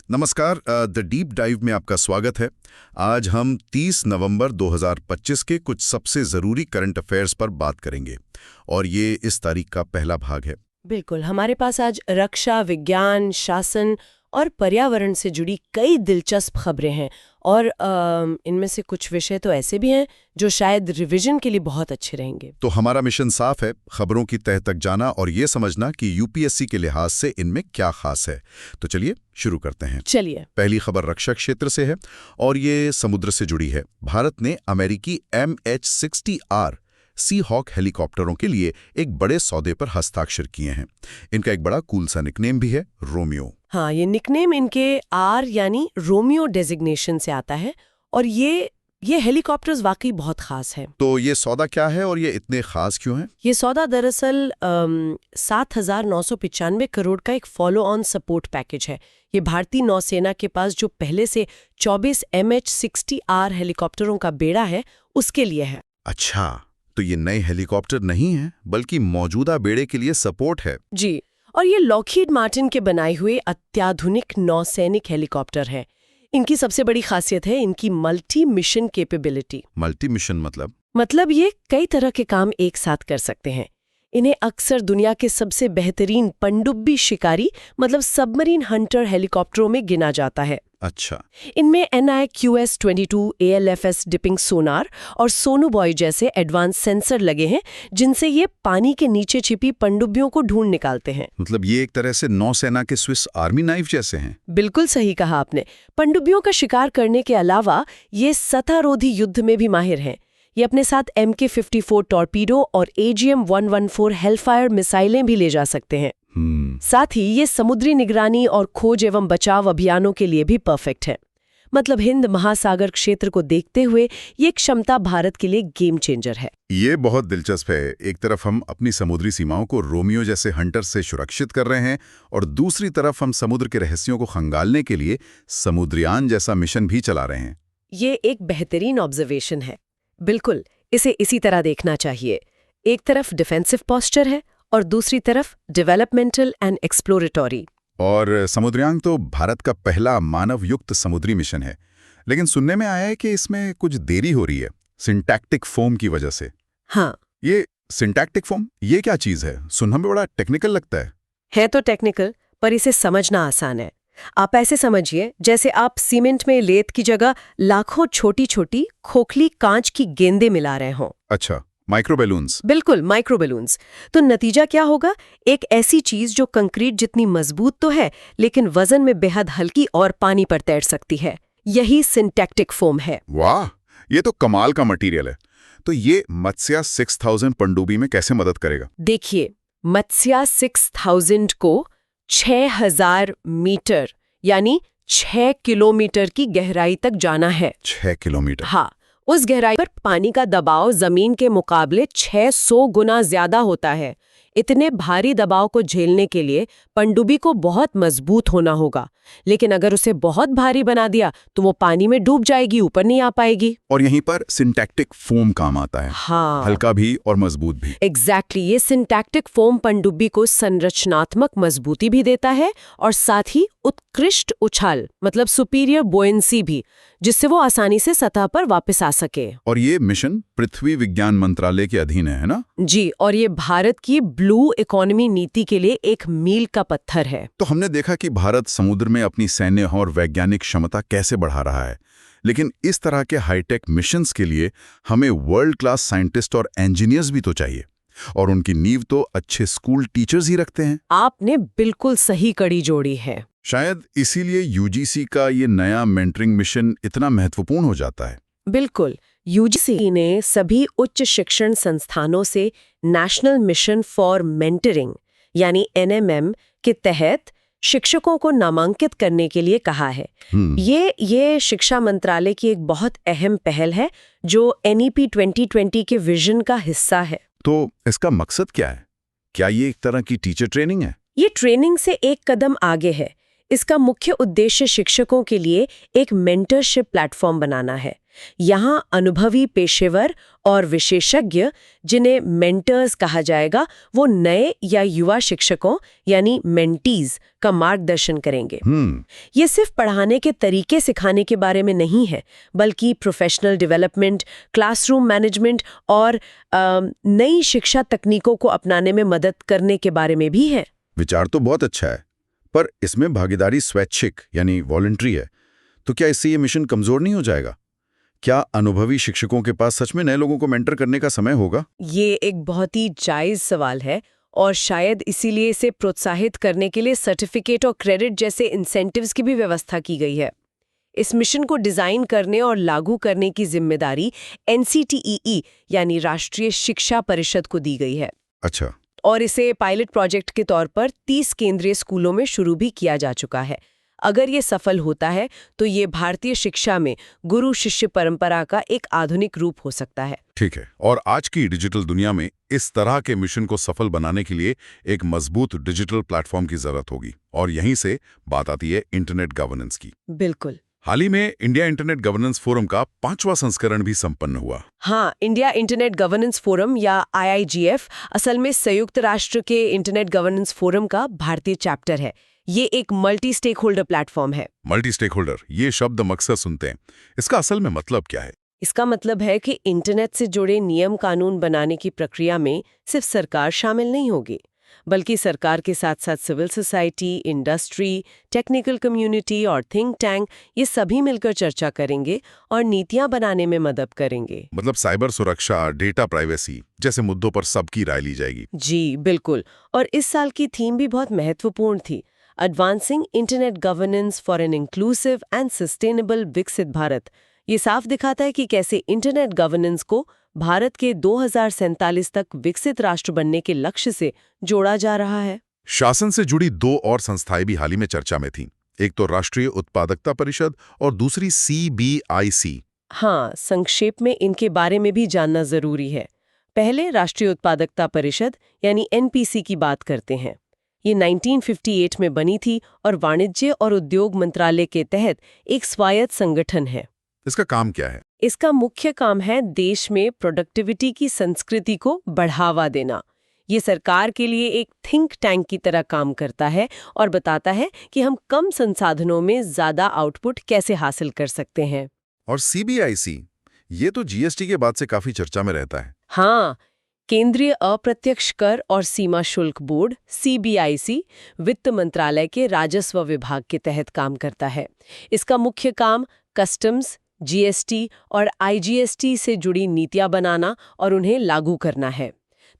नमस्कार, the deep dive में आपका स्वागत है। आज हम 30 नवंबर 2025 के कुछ सबसे ज़रूरी करंट अफेयर्स पर बात करेंगे और ये इस तारीख का पहला भाग है। बिल्कुल, हमारे पास आज रक्षा, विज्ञान, शासन और पर्यावरण से जुड़ी कई दिलचस्प खबरें हैं और इनमें से कुछ विषय तो ऐसे भी हैं जो शायद रिवीजन के लिए बहुत अच्छे रहेंगे। तो हमारा मिशन साफ है, खबरों की तह तक जाना और ये समझना कि यूपीएससी के लिहाज से इनमें क्या खास है। तो चलिए शुरू करते हैं। चलिए, पहली खबर रक्षा क्षेत्र से है और ये समुद्र से जुड़ी है। भारत ने अमेरिकी MH-60R सी हॉक हेलीकॉप्टरों के लिए एक बड़े सौदे पर हस्ताक्षर किए हैं। इनका एक बड़ा कूल सा निकनेम भी है, रोमियो। हाँ, ये निकनेम इनके आर यानी रोमियो डेजिग्नेशन से आता है और ये हेलीकॉप्टर्स वाकई बहुत खास हैं। तो ये सौदा क्या है और ये इतने खास क्यों हैं? ये सौदा दरअसल 7,995 करोड़ का एक फॉलो ऑन सपोर्ट पैकेज है। ये भारतीय नौसेना के पास जो पहले से 24 MH-60R हेलीकॉप्टरों का बेड़ा है, उसके लिए है। अच्छा, तो ये नए हेलीकॉप्टर नहीं है बल्कि मौजूदा बेड़े के लिए सपोर्ट है। जी, और ये लॉकहीड मार्टिन के बनाए हुए अत्याधुनिक नौसैनिक हेलीकॉप्टर है। इनकी सबसे बड़ी खासियत है इनकी multi mission capability. Multi mission मतलब ये कई तरह के काम एक साथ कर सकते हैं। इन्हें अक्सर दुनिया के सबसे बेहतरीन पनडुब्बी शिकारी मतलब सबमरीन हंटर हेलीकॉप्टरों में गिना जाता है। अच्छा, इनमें NIQS-22 ALFS डिपिंग सोनार और सोनू बॉय जैसे एडवांस सेंसर लगे हैं जिनसे ये पानी के नीचे छिपी पनडुब्बियों को ढूंढ निकालते हैं। मतलब ये एक तरह से नौसेना के स्विस आर्मी नाइफ जैसे हैं। बिल्कुल सही कहा आपने। पनडुब्बियों का शिकार करने के अलावा ये सतहरोधी युद्ध में भी माहिर हैं। ये अपने साथ MK-54 टॉर्पीडो और AGM-114 हेलफायर मिसाइलें भी ले जा सकते हैं। साथ ही ये समुद्री निगरानी और खोज एवं बचाव अभियानों के लिए भी परफेक्ट है। मतलब हिंद महासागर क्षेत्र को देखते हुए ये क्षमता भारत के लिए गेम चेंजर है। ये बहुत दिलचस्प है। एक तरफ हम अपनी समुद्री सीमाओं को रोमियो जैसे हंटर से सुरक्षित कर रहे हैं और दूसरी तरफ हम समुद्र के रहस्यों को खंगालने के लिए समुद्रयान जैसा मिशन भी चला रहे हैं। ये एक बेहतरीन ऑब्जर्वेशन है। बिल्कुल, इसे इसी तरह देखना चाहिए। एक तरफ डिफेंसिव पोस्चर है और दूसरी तरफ डेवलपमेंटल एंड एक्सप्लोरेटरी। और समुद्रयान तो भारत का पहला मानव युक्त समुद्री मिशन है, लेकिन सुनने में आया है कि इसमें कुछ देरी हो रही है सिंटैक्टिक फोम की वजह से। हाँ, ये सिंटैक्टिक फोम ये क्या चीज है? सुनने में बड़ा टेक्निकल लगता है तो टेक्निकल, पर इसे समझना आसान है। आप ऐसे समझिए जैसे आप सीमेंट में लेद की जगह लाखों छोटी छोटी खोखली कांच की गेंदें मिला रहे हों। अच्छा, माइक्रो बैलून्स। बिल्कुल, माइक्रो बैलून्स। तो नतीजा क्या होगा? एक ऐसी चीज जो कंक्रीट जितनी मजबूत तो है लेकिन वजन में बेहद हल्की और पानी पर तैर सकती है। यही सिंटैक्टिक फोम है। वाह, ये तो कमाल का मटेरियल है। तो ये मत्स्या 6000 पनडुब्बी में कैसे मदद करेगा? देखिए, मत्स्या 6000 को 6000 मीटर यानी 6 किलोमीटर की गहराई तक जाना है। 6 किलोमीटर? हाँ, उस गहराई पर पानी का दबाव जमीन के मुकाबले 600 गुना ज्यादा होता है। इतने भारी दबाव को झेलने के लिए पनडुब्बी को बहुत मजबूत होना होगा, लेकिन अगर उसे बहुत भारी बना दिया तो वो पानी में डूब जाएगी, ऊपर नहीं आ पाएगी। और यहीं पर सिंटैक्टिक फोम काम आता है। हाँ, हल्का भी और मजबूत भी। एग्जैक्टली, ये सिंटैक्टिक फोम पनडुब्बी को संरचनात्मक मजबूती भी देता है और साथ ही उत्कृष्ट उछाल मतलब सुपीरियर बोयेंसी भी, जिससे वो आसानी से सतह पर वापस आ सके। और ये मिशन पृथ्वी विज्ञान मंत्रालय के अधीन है ना? जी, और ये भारत की ब्लू इकोनॉमी नीति के लिए एक मील का पत्थर है। तो हमने देखा कि भारत समुद्र में अपनी सैन्य और वैज्ञानिक क्षमता कैसे बढ़ा रहा है, लेकिन इस तरह के हाईटेक मिशंस के लिए हमें वर्ल्ड क्लास साइंटिस्ट और इंजीनियर्स भी तो चाहिए, और उनकी नींव तो अच्छे स्कूल टीचर्स ही रखते हैं। आपने बिल्कुल सही कड़ी जोड़ी है। शायद इसीलिए यूजीसी का ये नया मेंटरिंग मिशन इतना महत्वपूर्ण हो जाता है। बिल्कुल, यूजीसी ने सभी उच्च शिक्षण संस्थानों से नेशनल मिशन फॉर मेंटरिंग यानी NMM के तहत शिक्षकों को नामांकित करने के लिए कहा है। ये शिक्षा मंत्रालय की एक बहुत अहम पहल है जो NEP 2020 के विजन का हिस्सा है। तो इसका मकसद क्या है? क्या ये एक तरह की टीचर ट्रेनिंग है? ये ट्रेनिंग से एक कदम आगे है। इसका मुख्य उद्देश्य शिक्षकों के लिए एक मेंटरशिप प्लेटफॉर्म बनाना है, यहाँ अनुभवी पेशेवर और विशेषज्ञ, जिन्हें मेंटर्स कहा जाएगा, वो नए या युवा शिक्षकों यानी मेंटीज का मार्गदर्शन करेंगे। ये सिर्फ पढ़ाने के तरीके सिखाने के बारे में नहीं है, बल्कि प्रोफेशनल डेवलपमेंट, क्लासरूम मैनेजमेंट और नई शिक्षा तकनीकों को अपनाने में मदद करने के बारे में भी है। विचार तो बहुत अच्छा है, पर इसमें भागीदारी स्वैच्छिक यानी वॉलंटरी है, तो क्या इससे ये मिशन कमजोर नहीं हो जाएगा? क्या अनुभवी शिक्षकों के पास सच में नए लोगों को मेंटर करने का समय होगा? ये एक बहुत ही जायज सवाल है और शायद इसीलिए इसे प्रोत्साहित करने के लिए सर्टिफिकेट और क्रेडिट जैसे इंसेंटिव्स की भी व्यवस्था की गई है। इस मिशन को डिजाइन करने और लागू करने की जिम्मेदारी NCTEE यानी राष्ट्रीय शिक्षा परिषद को दी गई है। अच्छा। और इसे पायलट प्रोजेक्ट के तौर पर 30 केंद्रीय स्कूलों में शुरू भी किया जा चुका है। अगर ये सफल होता है तो ये भारतीय शिक्षा में गुरु शिष्य परंपरा का एक आधुनिक रूप हो सकता है। ठीक है। और आज की डिजिटल दुनिया में इस तरह के मिशन को सफल बनाने के लिए एक मजबूत डिजिटल प्लेटफॉर्म की जरूरत होगी, और यहीं से बात आती है इंटरनेट गवर्नेंस की। बिल्कुल। हाल ही में इंडिया इंटरनेट गवर्नेंस फोरम का 5वां संस्करण भी संपन्न हुआ। हाँ, इंडिया इंटरनेट गवर्नेंस फोरम या IIGF असल में संयुक्त राष्ट्र के इंटरनेट गवर्नेंस फोरम का भारतीय चैप्टर है। ये एक मल्टी स्टेक होल्डर प्लेटफॉर्म है। मल्टी स्टेक होल्डर, ये शब्द अक्सर सुनते हैं, इसका असल में मतलब क्या है? इसका मतलब है कि इंटरनेट से जुड़े नियम कानून बनाने की प्रक्रिया में सिर्फ सरकार शामिल नहीं होगी, बल्कि सरकार के साथ साथ civil society, industry, technical community और थिंक टैंक, ये सभी मिलकर चर्चा करेंगे और नीतियां बनाने में मदद करेंगे। मतलब साइबर सुरक्षा, डेटा प्राइवेसी जैसे मुद्दों पर सबकी राय ली जाएगी। जी बिल्कुल। और इस साल की थीम भी बहुत महत्वपूर्ण थी, advancing internet governance for an inclusive and sustainable विकसित भारत। ये साफ दिखाता है कि कैसे इंटरनेट गवर्नेंस को भारत के 2047 तक विकसित राष्ट्र बनने के लक्ष्य से जोड़ा जा रहा है। शासन से जुड़ी 2 और संस्थाएं भी हाल ही में चर्चा में थीं। एक तो राष्ट्रीय उत्पादकता परिषद और दूसरी CBIC। हाँ, संक्षेप में इनके बारे में भी जानना जरूरी है। पहले राष्ट्रीय उत्पादकता परिषद यानी NPC की बात करते हैं। ये 1958 में बनी थी और वाणिज्य और उद्योग मंत्रालय के तहत एक स्वायत्त संगठन है। इसका काम क्या है? इसका मुख्य काम है देश में प्रोडक्टिविटी की संस्कृति को बढ़ावा देना। ये सरकार के लिए एक थिंक टैंक की तरह काम करता है और बताता है कि हम कम संसाधनों में ज्यादा आउटपुट कैसे हासिल कर सकते हैं। और CBIC, ये तो GST के बाद से काफी चर्चा में रहता है। हाँ, केंद्रीय अप्रत्यक्ष कर और सीमा शुल्क बोर्ड CBIC वित्त मंत्रालय के राजस्व विभाग के तहत काम करता है। इसका मुख्य काम कस्टम्स, GST और IGST से जुड़ी नीतियां बनाना और उन्हें लागू करना है।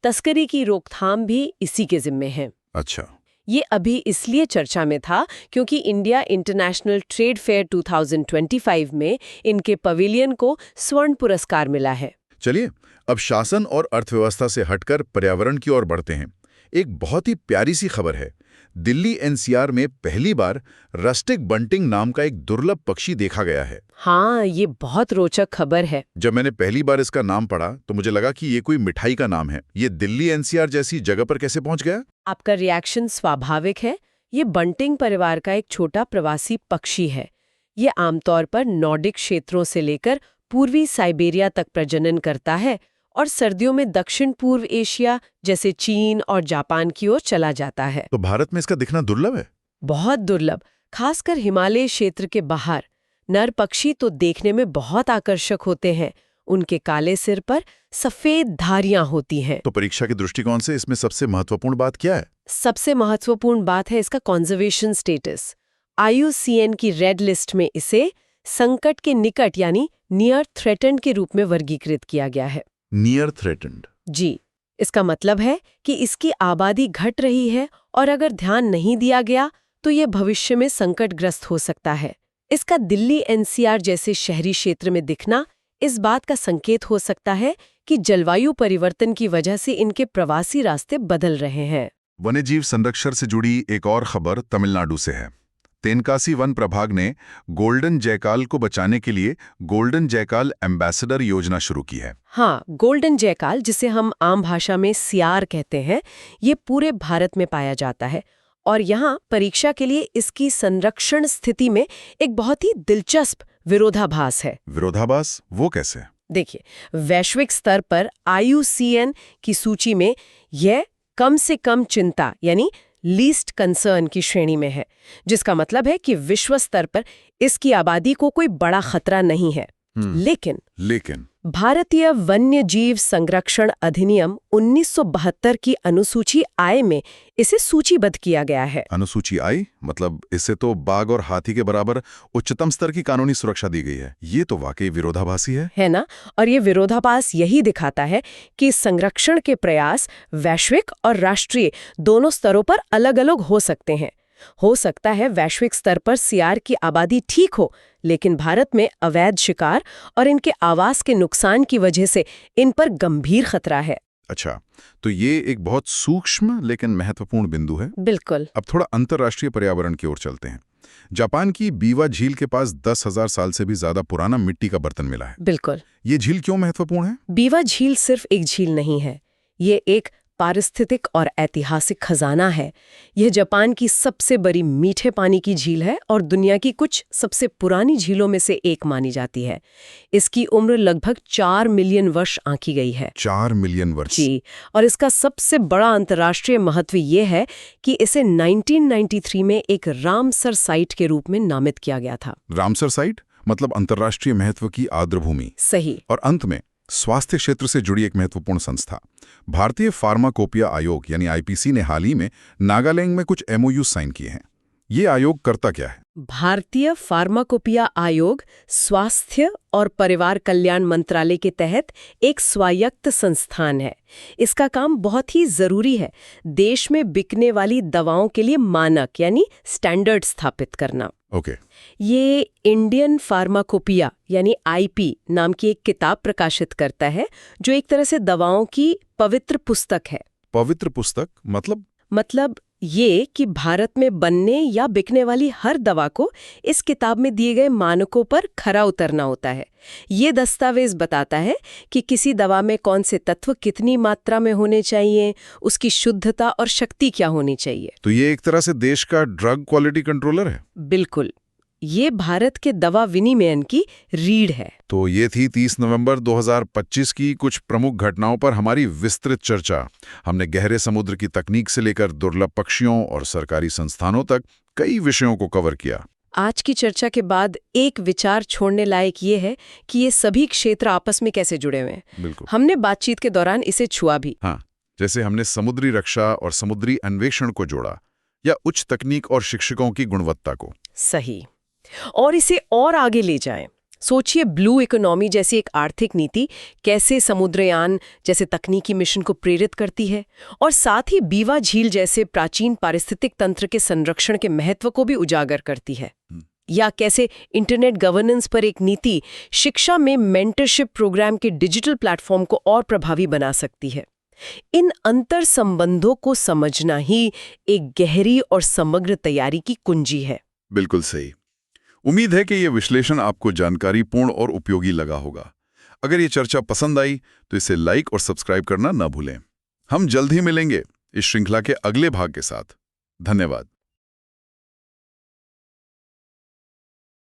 तस्करी की रोकथाम भी इसी के जिम्मे है। अच्छा। ये अभी इसलिए चर्चा में था क्योंकि इंडिया इंटरनेशनल ट्रेड फेयर 2025 में इनके पवेलियन को स्वर्ण पुरस्कार मिला है। चलिए, अब शासन और अर्थव्यवस्था से हटकर पर्यावरण की ओर बढ़ते हैं। एक बहुत ही प्यारी सी खबर है। दिल्ली NCR में पहली बार रस्टिक बंटिंग नाम का एक दुर्लभ पक्षी देखा गया है। हाँ, ये बहुत रोचक खबर है। जब मैंने पहली बार इसका नाम पढ़ा तो मुझे लगा कि ये कोई मिठाई का नाम है। ये दिल्ली NCR जैसी जगह पर कैसे पहुंच गया? आपका रिएक्शन स्वाभाविक है। ये बंटिंग परिवार का एक छोटा प्रवासी पक्षी है। ये आमतौर पर नॉर्डिक क्षेत्रों से लेकर पूर्वी साइबेरिया तक प्रजनन करता है और सर्दियों में दक्षिण पूर्व एशिया जैसे चीन और जापान की ओर चला जाता है। तो भारत में इसका दिखना दुर्लभ है? बहुत दुर्लभ, खासकर हिमालय क्षेत्र के बाहर। नर पक्षी तो देखने में बहुत आकर्षक होते हैं। उनके काले सिर पर सफेद धारियां होती हैं। तो परीक्षा के दृष्टिकोण से इसमें सबसे महत्वपूर्ण बात क्या है? सबसे महत्वपूर्ण बात है इसका कंजर्वेशन स्टेटस। IUCN की रेड लिस्ट में इसे संकट के निकट यानी नियर थ्रेटेंड के रूप में वर्गीकृत किया गया है। Near threatened? जी, इसका मतलब है कि इसकी आबादी घट रही है और अगर ध्यान नहीं दिया गया तो ये भविष्य में संकटग्रस्त हो सकता है। इसका दिल्ली NCR जैसे शहरी क्षेत्र में दिखना इस बात का संकेत हो सकता है कि जलवायु परिवर्तन की वजह से इनके प्रवासी रास्ते बदल रहे हैं। वन्यजीव संरक्षण से जुड़ी एक और खबर तमिलनाडु से है। तेनकासी वन प्रभाग ने गोल्डन जयकाल को बचाने के लिए गोल्डन जयकाल एम्बेसडर योजना शुरू की है। हाँ, गोल्डन जयकाल, जिसे हम आम भाषा में सियार कहते हैं, ये पूरे भारत में पाया जाता है और यहाँ परीक्षा के लिए इसकी संरक्षण स्थिति में एक बहुत ही दिलचस्प विरोधाभास है। विरोधाभास वो कैसे? देखिए, वैश्विक स्तर पर IUCN की सूची में यह कम से कम चिंता यानी लीस्ट कंसर्न की श्रेणी में है, जिसका मतलब है कि विश्व स्तर पर इसकी आबादी को कोई बड़ा खतरा नहीं है। लेकिन भारतीय वन्य जीव संरक्षण अधिनियम 1972 की अनुसूची I में इसे सूचीबद्ध किया गया है। अनुसूची I मतलब इससे तो बाघ और हाथी के बराबर उच्चतम स्तर की कानूनी सुरक्षा दी गई है। ये तो वाकई विरोधाभासी है ना? और ये विरोधाभास यही दिखाता है कि संरक्षण के प्रयास वैश्विक और राष्ट्रीय दोनों स्तरों पर अलग-अलग हो सकते हैं। हो सकता है वैश्विक स्तर पर सियार की आबादी ठीक हो, लेकिन भारत में अवैध शिकार और इनके आवास के नुकसान की वजह से इन पर गंभीर खतरा है। अच्छा, तो ये एक बहुत सूक्ष्म लेकिन महत्वपूर्ण बिंदु है। बिल्कुल। अब थोड़ा अंतर्राष्ट्रीय पर्यावरण की ओर चलते हैं। जापान की बीवा झील के पास 10,000 साल से भी ज्यादा पुराना मिट्टी का बर्तन मिला है। बिल्कुल। ये झील क्यों महत्वपूर्ण है? बीवा झील सिर्फ एक झील नहीं है, ये एक पारिस्थितिक और ऐतिहासिक खजाना है। यह जापान की सबसे बड़ी मीठे पानी की झील है और दुनिया की कुछ सबसे पुरानी झीलों में से एक मानी जाती है। इसकी उम्र लगभग 4 मिलियन वर्ष आंकी गई है। 4 मिलियन वर्ष? जी, और इसका सबसे बड़ा अंतर्राष्ट्रीय महत्व ये है कि इसे 1993 में एक रामसर साइट के रूप में नामित किया गया था। रामसर साइट मतलब अंतर्राष्ट्रीय महत्व की आर्द्रभूमि। सही। और अंत में स्वास्थ्य क्षेत्र से जुड़ी एक महत्वपूर्ण संस्था भारतीय फार्माकोपिया आयोग यानी IPC ने हाल ही में नागालैंड में कुछ MOU साइन किए हैं। ये आयोग करता क्या है? भारतीय फार्माकोपिया आयोग स्वास्थ्य और परिवार कल्याण मंत्रालय के तहत एक स्वायत्त संस्थान है। इसका काम बहुत ही जरूरी है, देश में बिकने वाली दवाओं के लिए मानक यानी स्टैंडर्ड स्थापित करना। ओके। ये इंडियन फार्माकोपिया यानी IP नाम की एक किताब प्रकाशित करता है, जो एक तरह से दवाओं की पवित्र पुस्तक है। पवित्र पुस्तक मतलब ये कि भारत में बनने या बिकने वाली हर दवा को इस किताब में दिए गए मानकों पर खरा उतरना होता है। ये दस्तावेज बताता है कि किसी दवा में कौन से तत्व कितनी मात्रा में होने चाहिए, उसकी शुद्धता और शक्ति क्या होनी चाहिए। तो ये एक तरह से देश का ड्रग क्वालिटी कंट्रोलर है? बिल्कुल, ये भारत के दवा विनिमयन की रीढ़ है। तो ये थी 30 नवंबर 2025 की कुछ प्रमुख घटनाओं पर हमारी विस्तृत चर्चा। हमने गहरे समुद्र की तकनीक से लेकर दुर्लभ पक्षियों और सरकारी संस्थानों तक कई विषयों को कवर किया। आज की चर्चा के बाद एक विचार छोड़ने लायक ये है कि ये सभी क्षेत्र आपस में कैसे जुड़े हुए हैं। बिल्कुल। हमने बातचीत के दौरान इसे छुआ भी। हाँ, जैसे हमने समुद्री रक्षा और समुद्री अन्वेषण को जोड़ा, या उच्च तकनीक और शिक्षकों की गुणवत्ता को। सही। और इसे और आगे ले जाएं। सोचिए, ब्लू इकोनॉमी जैसी एक आर्थिक नीति कैसे समुद्रयान जैसे तकनीकी मिशन को प्रेरित करती है, और साथ ही बीवा झील जैसे प्राचीन पारिस्थितिक तंत्र के संरक्षण के महत्व को भी उजागर करती है। या कैसे इंटरनेट गवर्नेंस पर एक नीति शिक्षा में मेंटरशिप प्रोग्राम के डिजिटल प्लेटफॉर्म को और प्रभावी बना सकती है। इन अंतर संबंधों को समझना ही एक गहरी और समग्र तैयारी की कुंजी है। बिल्कुल सही। उम्मीद है कि यह विश्लेषण आपको जानकारीपूर्ण और उपयोगी लगा होगा। अगर ये चर्चा पसंद आई तो इसे लाइक और सब्सक्राइब करना न भूलें। हम जल्द ही मिलेंगे इस श्रृंखला के अगले भाग के साथ। धन्यवाद।